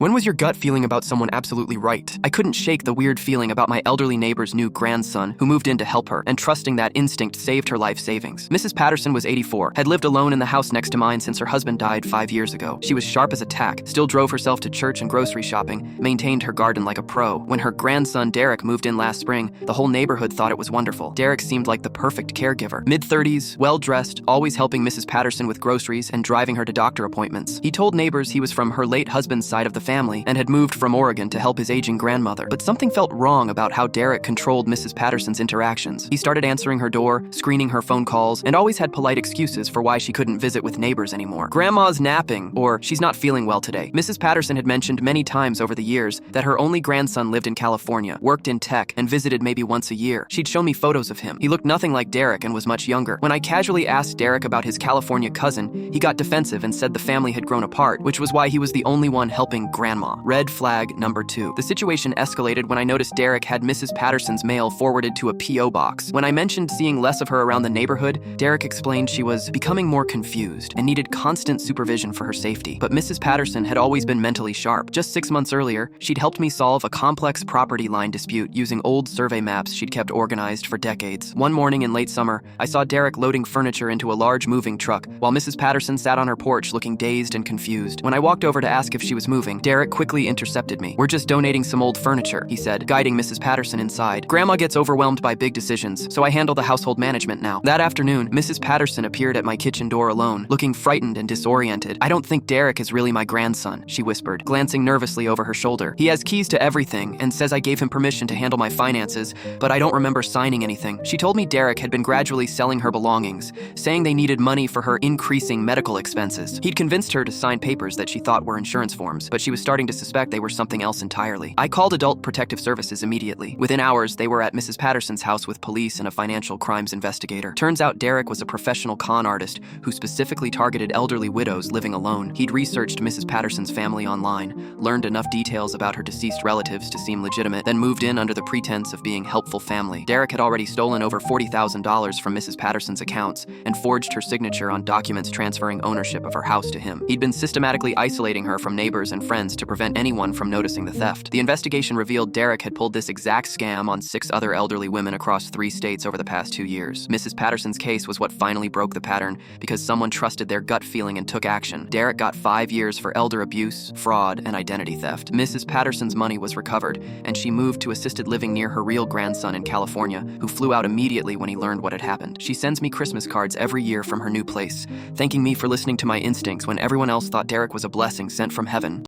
When was your gut feeling about someone absolutely right? I couldn't shake the weird feeling about my elderly neighbor's new grandson who moved in to help her, and trusting that instinct saved her life savings. Mrs. Patterson was 84, had lived alone in the house next to mine since her husband died 5 years ago. She was sharp as a tack, still drove herself to church and grocery shopping, maintained her garden like a pro. When her grandson Derek moved in last spring, the whole neighborhood thought it was wonderful. Derek seemed like the perfect caregiver. Mid-30s, well-dressed, always helping Mrs. Patterson with groceries and driving her to doctor appointments. He told neighbors he was from her late husband's side of the family and had moved from Oregon to help his aging grandmother. But something felt wrong about how Derek controlled Mrs. Patterson's interactions. He started answering her door, screening her phone calls, and always had polite excuses for why she couldn't visit with neighbors anymore. Grandma's napping, or she's not feeling well today. Mrs. Patterson had mentioned many times over the years that her only grandson lived in California, worked in tech, and visited maybe once a year. She'd show me photos of him. He looked nothing like Derek and was much younger. When I casually asked Derek about his California cousin, he got defensive and said the family had grown apart, which was why he was the only one helping Grandma. Red flag number 2. The situation escalated when I noticed Derek had Mrs. Patterson's mail forwarded to a P.O. box. When I mentioned seeing less of her around the neighborhood, Derek explained she was becoming more confused and needed constant supervision for her safety. But Mrs. Patterson had always been mentally sharp. Just 6 months earlier, she'd helped me solve a complex property line dispute using old survey maps she'd kept organized for decades. One morning in late summer, I saw Derek loading furniture into a large moving truck, while Mrs. Patterson sat on her porch looking dazed and confused. When I walked over to ask if she was moving, Derek quickly intercepted me. "We're just donating some old furniture," he said, guiding Mrs. Patterson inside. "Grandma gets overwhelmed by big decisions, so I handle the household management now." That afternoon, Mrs. Patterson appeared at my kitchen door alone, looking frightened and disoriented. "I don't think Derek is really my grandson," she whispered, glancing nervously over her shoulder. "He has keys to everything and says I gave him permission to handle my finances, but I don't remember signing anything." She told me Derek had been gradually selling her belongings, saying they needed money for her increasing medical expenses. He'd convinced her to sign papers that she thought were insurance forms, but she was starting to suspect they were something else entirely. I called Adult Protective Services immediately. Within hours, they were at Mrs. Patterson's house with police and a financial crimes investigator. Turns out Derek was a professional con artist who specifically targeted elderly widows living alone. He'd researched Mrs. Patterson's family online, learned enough details about her deceased relatives to seem legitimate, then moved in under the pretense of being helpful family. Derek had already stolen over $40,000 from Mrs. Patterson's accounts and forged her signature on documents transferring ownership of her house to him. He'd been systematically isolating her from neighbors and friends to prevent anyone from noticing the theft. The investigation revealed Derek had pulled this exact scam on 6 other elderly women across 3 states over the past 2 years. Mrs. Patterson's case was what finally broke the pattern because someone trusted their gut feeling and took action. Derek got 5 years for elder abuse, fraud, and identity theft. Mrs. Patterson's money was recovered, and she moved to assisted living near her real grandson in California, who flew out immediately when he learned what had happened. She sends me Christmas cards every year from her new place, thanking me for listening to my instincts when everyone else thought Derek was a blessing sent from heaven.